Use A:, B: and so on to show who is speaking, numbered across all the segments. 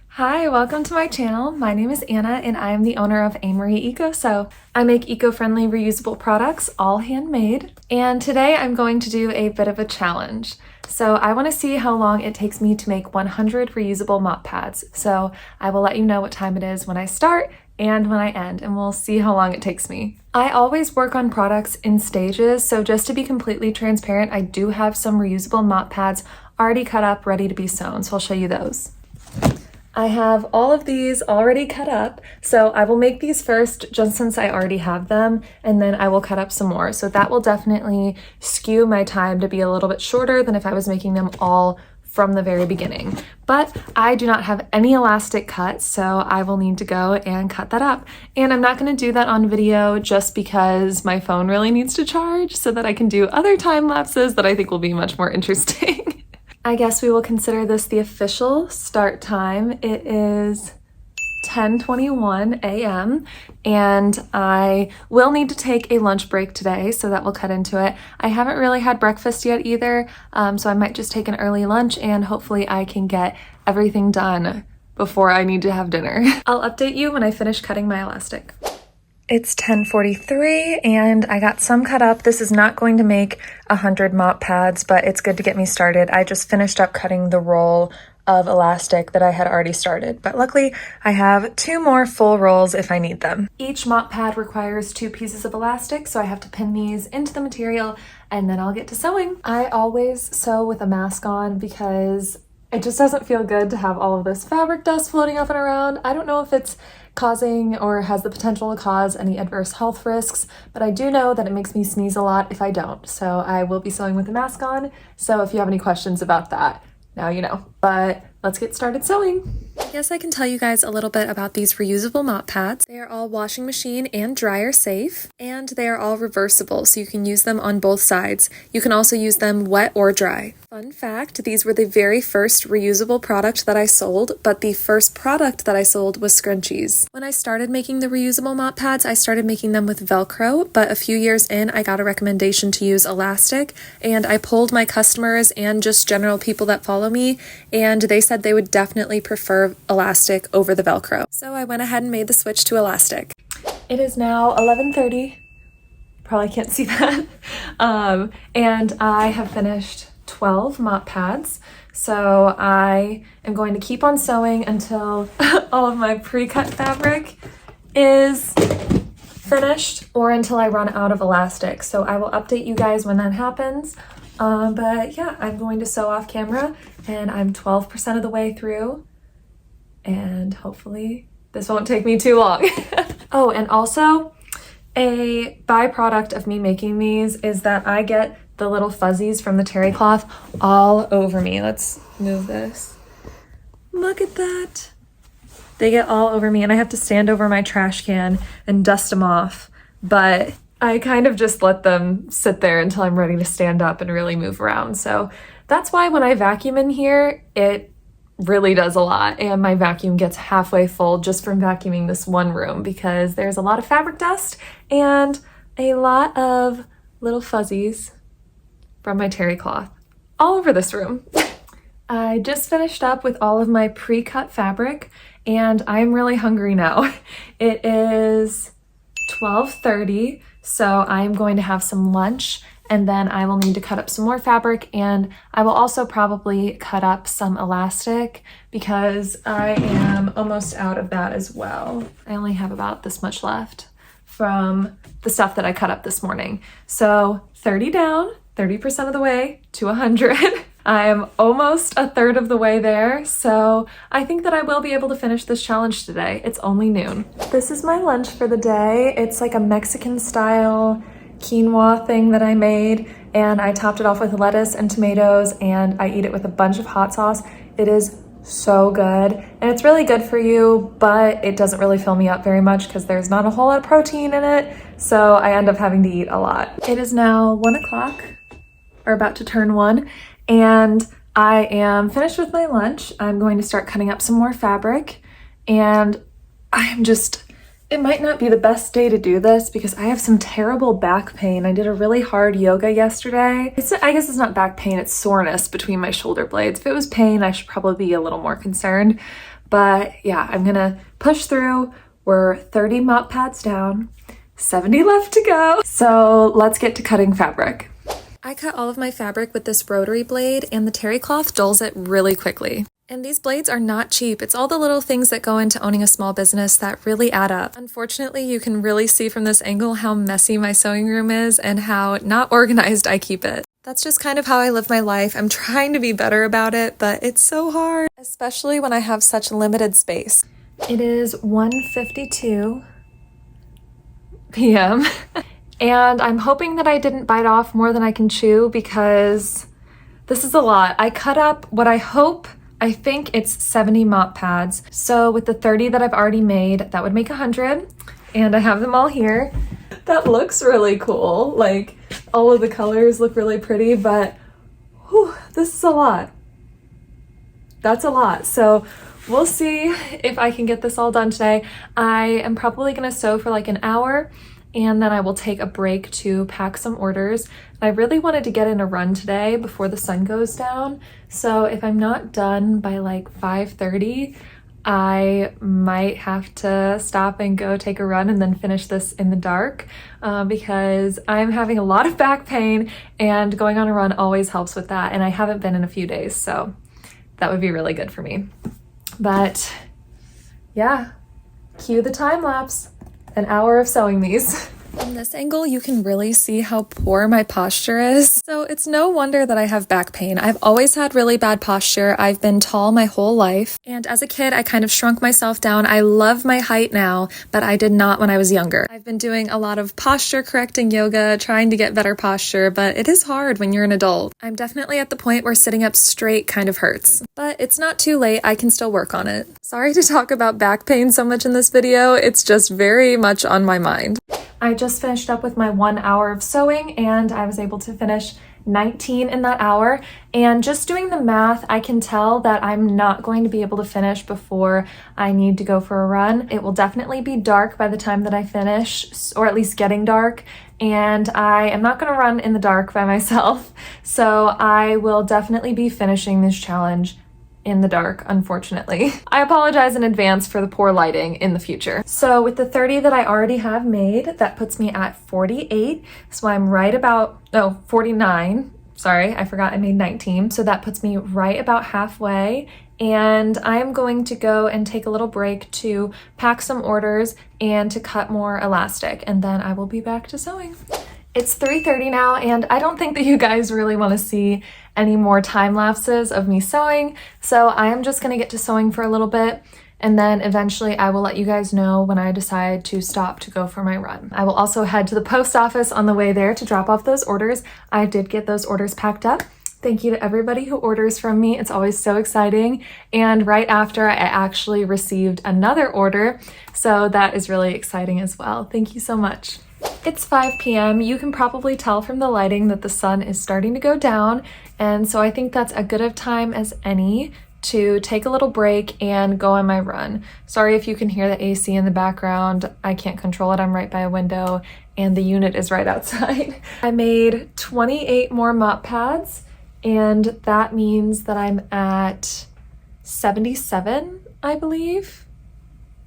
A: Hi, welcome to my channel. My name is Anna and I am the owner of AMarieEcoSew. I make eco-friendly reusable products, all handmade. And today I'm going to do a bit of a challenge. So I want to see how long it takes me to make 100 reusable mop pads. So I will let you know what time it is when I start and when I end, and we'll see how long it takes me. I always work on products in stages, so just to be completely transparent, I do have some reusable mop pads already cut up, ready to be sewn, so I'll show you those. I have all of these already cut up, so I will make these first just since I already have them, and then I will cut up some more. So that will definitely skew my time to be a little bit shorter than if I was making them all from the very beginning. But I do not have any elastic cut, so I will need to go and cut that up. And I'm not going to do that on video just because my phone really needs to charge so that I can do other time lapses that I think will be much more interesting. I guess we will consider this the official start time. It is 10:21 a.m. and I will need to take a lunch break today, so that will cut into it. I haven't really had breakfast yet either, so I might just take an early lunch and hopefully I can get everything done before I need to have dinner. I'll update you when I finish cutting my elastic. It's 10:43 and I got some cut up. This is not going to make 100 mop pads, but it's good to get me started. I just finished up cutting the roll of elastic that I had already started, but luckily I have 2 more full rolls if I need them. Each mop pad requires 2 pieces of elastic, so I have to pin these into the material and then I'll get to sewing. I always sew with a mask on because it just doesn't feel good to have all of this fabric dust floating up and around. I don't know if it's causing or has the potential to cause any adverse health risks, but I do know that it makes me sneeze a lot if I don't. So I will be sewing with a mask on. So if you have any questions about that, now you know. But let's get started sewing. I guess I can tell you guys a little bit about these reusable mop pads. They are all washing machine and dryer safe, and they are all reversible, so you can use them on both sides. You can also use them wet or dry. Fun fact, these were the very first reusable product that I sold, but the first product that I sold was scrunchies. When I started making the reusable mop pads, I started making them with Velcro, but a few years in, I got a recommendation to use elastic, and I polled my customers and just general people that follow me, and they said they would definitely prefer elastic over the Velcro. So I went ahead and made the switch to elastic. It is now 11:30. Probably can't see that. And I have finished 12 mop pads. So I am going to keep on sewing until all of my pre-cut fabric is finished or until I run out of elastic. So I will update you guys when that happens. But yeah, I'm going to sew off camera and I'm 12% of the way through and hopefully this won't take me too long. Oh, and also a byproduct of me making these is that I get the little fuzzies from the terry cloth all over me. Let's move this. Look at that. They get all over me and I have to stand over my trash can and dust them off. But I kind of just let them sit there until I'm ready to stand up and really move around. So that's why when I vacuum in here, it really does a lot. And my vacuum gets halfway full just from vacuuming this one room because there's a lot of fabric dust and a lot of little fuzzies from my terry cloth all over this room. I just finished up with all of my pre-cut fabric and I'm really hungry now. It is 12:30, so I'm going to have some lunch and then I will need to cut up some more fabric and I will also probably cut up some elastic because I am almost out of that as well. I only have about this much left from the stuff that I cut up this morning. So 30 down, 30% of the way to 100. I am almost a third of the way there, so I think that I will be able to finish this challenge today. It's only noon. This is my lunch for the day. It's like a Mexican style quinoa thing that I made, and I topped it off with lettuce and tomatoes, and I eat it with a bunch of hot sauce. It is so good, and it's really good for you, but it doesn't really fill me up very much because there's not a whole lot of protein in it, so I end up having to eat a lot. It is now 1 o'clock, or about to turn 1, and I am finished with my lunch. I'm going to start cutting up some more fabric, and I am just It might not be the best day to do this because I have some terrible back pain. I did a really hard yoga yesterday. I guess it's not back pain, it's soreness between my shoulder blades. If it was pain, I should probably be a little more concerned. But yeah, I'm gonna push through. We're 30 mop pads down, 70 left to go. So let's get to cutting fabric. I cut all of my fabric with this rotary blade, and the terry cloth dulls it really quickly. And these blades are not cheap. It's all the little things that go into owning a small business that really add up. Unfortunately, you can really see from this angle how messy my sewing room is and how not organized I keep it. That's just kind of how I live my life. I'm trying to be better about it, but it's so hard, especially when I have such limited space. It is 1:52 p.m. and I'm hoping that I didn't bite off more than I can chew because this is a lot. I cut up what I think it's 70 mop pads. So with the 30 that I've already made, that would make 100. And I have them all here. That looks really cool. Like all of the colors look really pretty, but whew, this is a lot. That's a lot. So we'll see if I can get this all done today. I am probably gonna sew for like an hour, and then I will take a break to pack some orders. I really wanted to get in a run today before the sun goes down. So if I'm not done by like 5:30, I might have to stop and go take a run and then finish this in the dark because I'm having a lot of back pain, and going on a run always helps with that. And I haven't been in a few days, so that would be really good for me. But yeah, cue the time lapse. An hour of sewing these. From this angle, you can really see how poor my posture is. So it's no wonder that I have back pain. I've always had really bad posture. I've been tall my whole life. And as a kid, I kind of shrunk myself down. I love my height now, but I did not when I was younger. I've been doing a lot of posture correcting yoga, trying to get better posture, but it is hard when you're an adult. I'm definitely at the point where sitting up straight kind of hurts, but it's not too late. I can still work on it. Sorry to talk about back pain so much in this video. It's just very much on my mind. I just finished up with my 1 hour of sewing, and I was able to finish 19 in that hour. And just doing the math, I can tell that I'm not going to be able to finish before I need to go for a run. It will definitely be dark by the time that I finish, or at least getting dark. And I am not going to run in the dark by myself. So I will definitely be finishing this challenge in the dark, unfortunately. I apologize in advance for the poor lighting in the future. So with the 30 that I already have made, that puts me at 48. So I'm right about, 49. Sorry, I forgot I made 19. So that puts me right about halfway. And I am going to go and take a little break to pack some orders and to cut more elastic. And then I will be back to sewing. It's 3:30 now, and I don't think that you guys really want to see any more time lapses of me sewing, so I am just going to get to sewing for a little bit, and then eventually I will let you guys know when I decide to stop to go for my run. I will also head to the post office on the way there to drop off those orders. I did get those orders packed up. Thank you to everybody who orders from me. It's always so exciting. And right after, I actually received another order, so that is really exciting as well. Thank you so much. It's 5 p.m. You can probably tell from the lighting that the sun is starting to go down, and so I think that's as good of time as any to take a little break and go on my run. Sorry if you can hear the AC in the background. I can't control it. I'm right by a window, and the unit is right outside. I made 28 more mop pads, and that means that I'm at 77, I believe.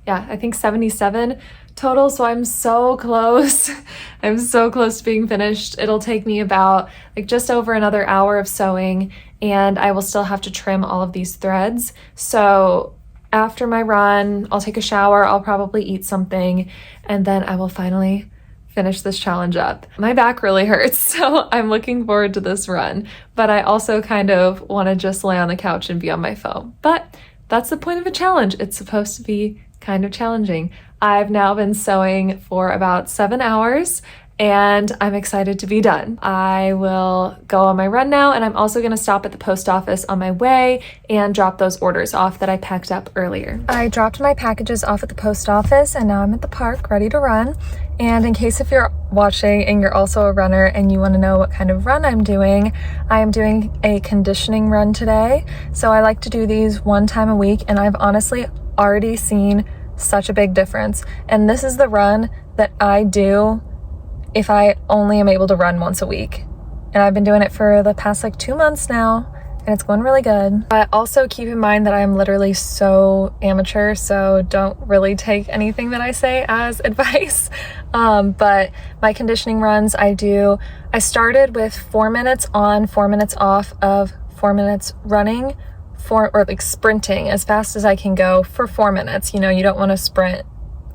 A: Yeah, I think 77 total, so I'm so close. I'm so close to being finished. It'll take me about just over another hour of sewing, and I will still have to trim all of these threads. So after my run, I'll take a shower, I'll probably eat something, and then I will finally finish this challenge up. My back really hurts, so I'm looking forward to this run, but I also kind of want to just lay on the couch and be on my phone. But that's the point of a challenge. It's supposed to be kind of challenging. I've now been sewing for about 7 hours, and I'm excited to be done. I will go on my run now, and I'm also going to stop at the post office on my way and drop those orders off that I packed up earlier. I dropped my packages off at the post office, and now I'm at the park ready to run. And in case if you're watching and you're also a runner and you want to know what kind of run I'm doing, I am doing a conditioning run today. So I like to do these 1 time a week, and I've honestly already seen such a big difference. And this is the run that I do if I only am able to run once a week. And I've been doing it for the past 2 months now, and it's going really good. But also keep in mind that I'm literally so amateur, so don't really take anything that I say as advice. But my conditioning runs, I started with 4 minutes on, 4 minutes off of 4 minutes running, or like sprinting as fast as I can go for 4 minutes. You know, you don't want to sprint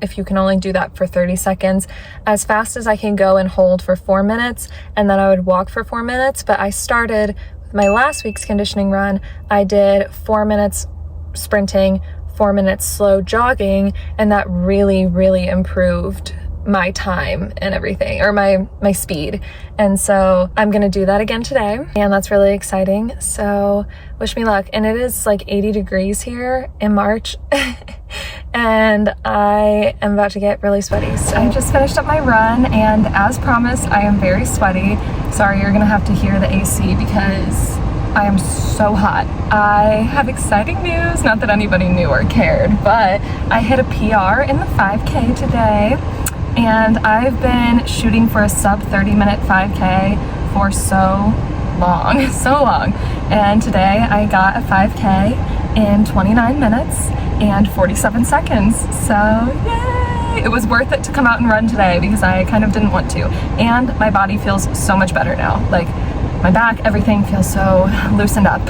A: if you can only do that for 30 seconds. As fast as I can go and hold for 4 minutes, and then I would walk for 4 minutes. But I started with my last week's conditioning run, I did 4 minutes sprinting, 4 minutes slow jogging, and that really, really improved my time and everything, or my speed. And so I'm gonna do that again today, and that's really exciting. So wish me luck. And it is like 80 degrees here in March and I am about to get really sweaty. So I just finished up my run, and as promised, I am very sweaty. Sorry, you're gonna have to hear the AC because I am so hot. I have exciting news, not that anybody knew or cared, but I hit a PR in the 5K today. And I've been shooting for a sub 30-minute 5K for so long. And today I got a 5K in 29 minutes and 47 seconds. So yay! It was worth it to come out and run today because I kind of didn't want to. And my body feels so much better now. Like my back, everything feels so loosened up.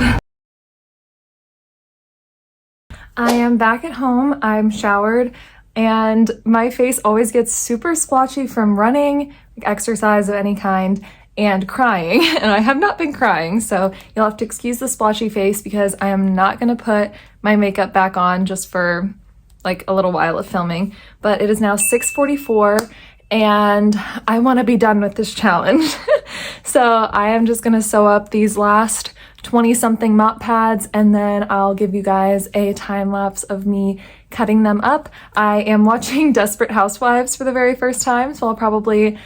A: I am back at home. I'm showered. And my face always gets super splotchy from running, like exercise of any kind, and crying. And I have not been crying, so you'll have to excuse the splotchy face because I am not gonna put my makeup back on just for like a little while of filming. But it is now 6:44 and I wanna be done with this challenge. So I am just gonna sew up these last 20-something mop pads, and then I'll give you guys a time lapse of me cutting them up. I am watching Desperate Housewives for the very first time, so I'll probably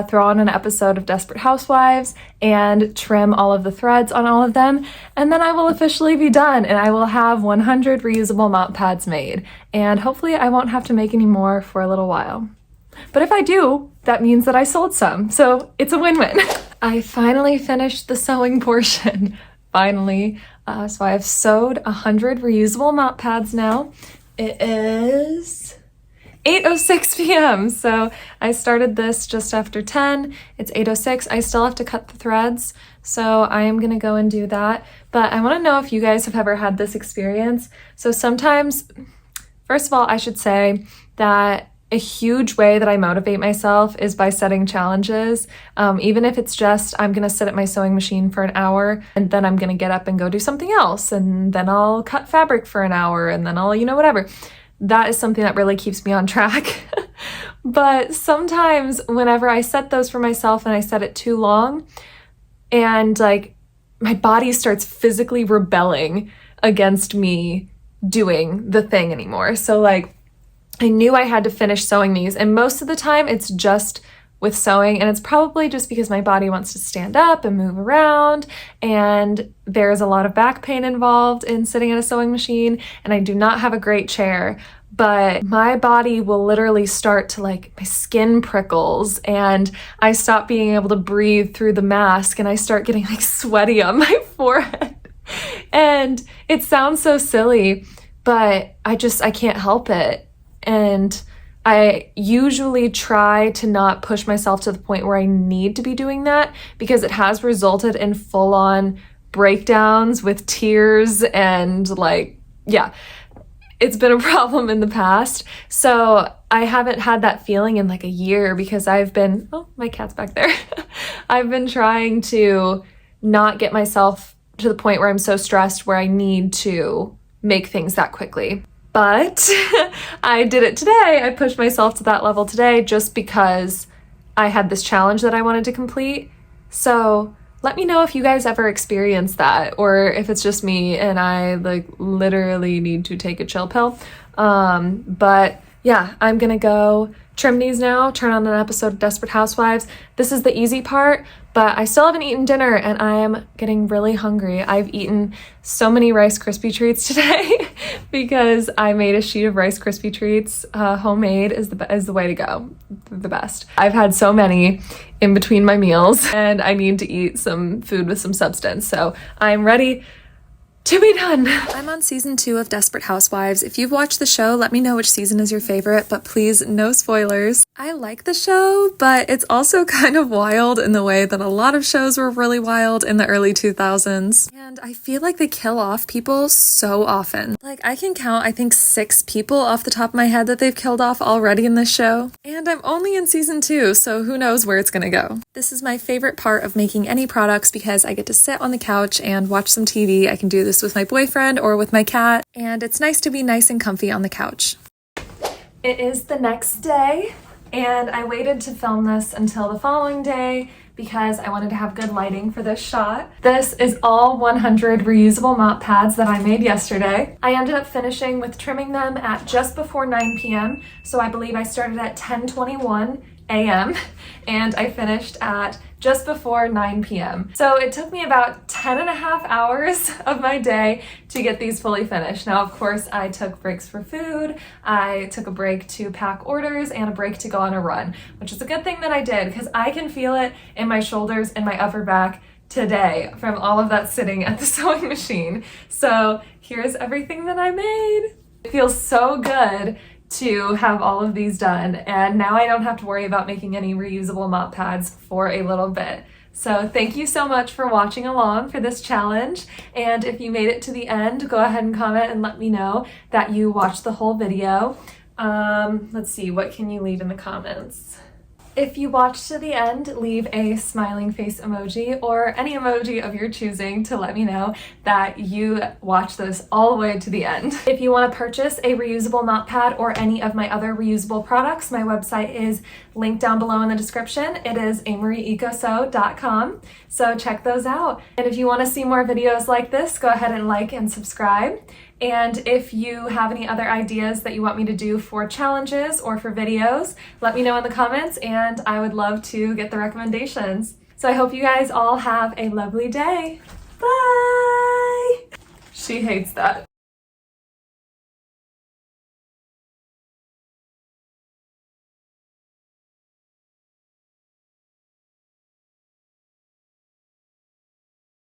A: throw on an episode of Desperate Housewives and trim all of the threads on all of them, and then I will officially be done, and I will have 100 reusable mop pads made, and hopefully I won't have to make any more for a little while. But if I do, that means that I sold some, so it's a win-win. I finally finished the sewing portion. Finally. So I have sewed 100 reusable mop pads now. It is 8:06 p.m. So I started this just after 10. It's 8:06. I still have to cut the threads, so I am gonna go and do that. But I wanna know if you guys have ever had this experience. So sometimes, first of all, I should say that a huge way that I motivate myself is by setting challenges. Even if it's just, I'm gonna sit at my sewing machine for an hour and then I'm gonna get up and go do something else, and then I'll cut fabric for an hour, and then I'll, whatever. That is something that really keeps me on track. But sometimes whenever I set those for myself and I set it too long, and like my body starts physically rebelling against me doing the thing anymore. So like, I knew I had to finish sewing these, and most of the time it's just with sewing, and it's probably just because my body wants to stand up and move around, and there's a lot of back pain involved in sitting at a sewing machine, and I do not have a great chair, but my body will literally start to, like, my skin prickles, and I stop being able to breathe through the mask, and I start getting like sweaty on my forehead. And it sounds so silly, but I can't help it. And I usually try to not push myself to the point where I need to be doing that, because it has resulted in full-on breakdowns with tears and like, yeah, it's been a problem in the past. So I haven't had that feeling in like a year because I've been, oh, my cat's back there. I've been trying to not get myself to the point where I'm so stressed where I need to make things that quickly. But I did it today. I pushed myself to that level today just because I had this challenge that I wanted to complete. So let me know if you guys ever experience that, or if it's just me and I like literally need to take a chill pill. But yeah, I'm gonna go trim these now, turn on an episode of Desperate Housewives. This is the easy part, but I still haven't eaten dinner and I am getting really hungry. I've eaten so many Rice Krispie treats today because I made a sheet of Rice Krispie treats. Homemade is the way to go, the best. I've had so many in between my meals and I need to eat some food with some substance. So I'm ready to be done. I'm on season 2 of Desperate Housewives. If you've watched the show, let me know which season is your favorite, but please, no spoilers. I like the show, but it's also kind of wild in the way that a lot of shows were really wild in the early 2000s. And I feel like they kill off people so often. Like, I can count, I think, 6 people off the top of my head that they've killed off already in this show. And I'm only in season 2, so who knows where it's gonna go. This is my favorite part of making any products because I get to sit on the couch and watch some TV. I can do this with my boyfriend or with my cat, and it's nice to be nice and comfy on the couch. It is the next day, and I waited to film this until the following day because I wanted to have good lighting for this shot. This is all 100 reusable mop pads that I made yesterday. I ended up finishing with trimming them at just before 9 p.m. So I believe I started at 10:21 a.m. and I finished at just before 9 p.m. So it took me about 10.5 hours of my day to get these fully finished. Now, of course, I took breaks for food, I took a break to pack orders, and a break to go on a run, which is a good thing that I did because I can feel it in my shoulders and my upper back today from all of that sitting at the sewing machine. So here's everything that I made. It feels so good to have all of these done, and now I don't have to worry about making any reusable mop pads for a little bit. So thank you so much for watching along for this challenge, and if you made it to the end, go ahead and comment and let me know that you watched the whole video. Let's see, what can you leave in the comments? If you watched to the end, leave a smiling face emoji or any emoji of your choosing to let me know that you watched this all the way to the end. If you want to purchase a reusable mop pad or any of my other reusable products, my website is linked down below in the description. It is AMarieEcoSew.com, so check those out. And if you want to see more videos like this, go ahead and like and subscribe. And if you have any other ideas that you want me to do for challenges or for videos, let me know in the comments and I would love to get the recommendations. So I hope you guys all have a lovely day. Bye! She hates that.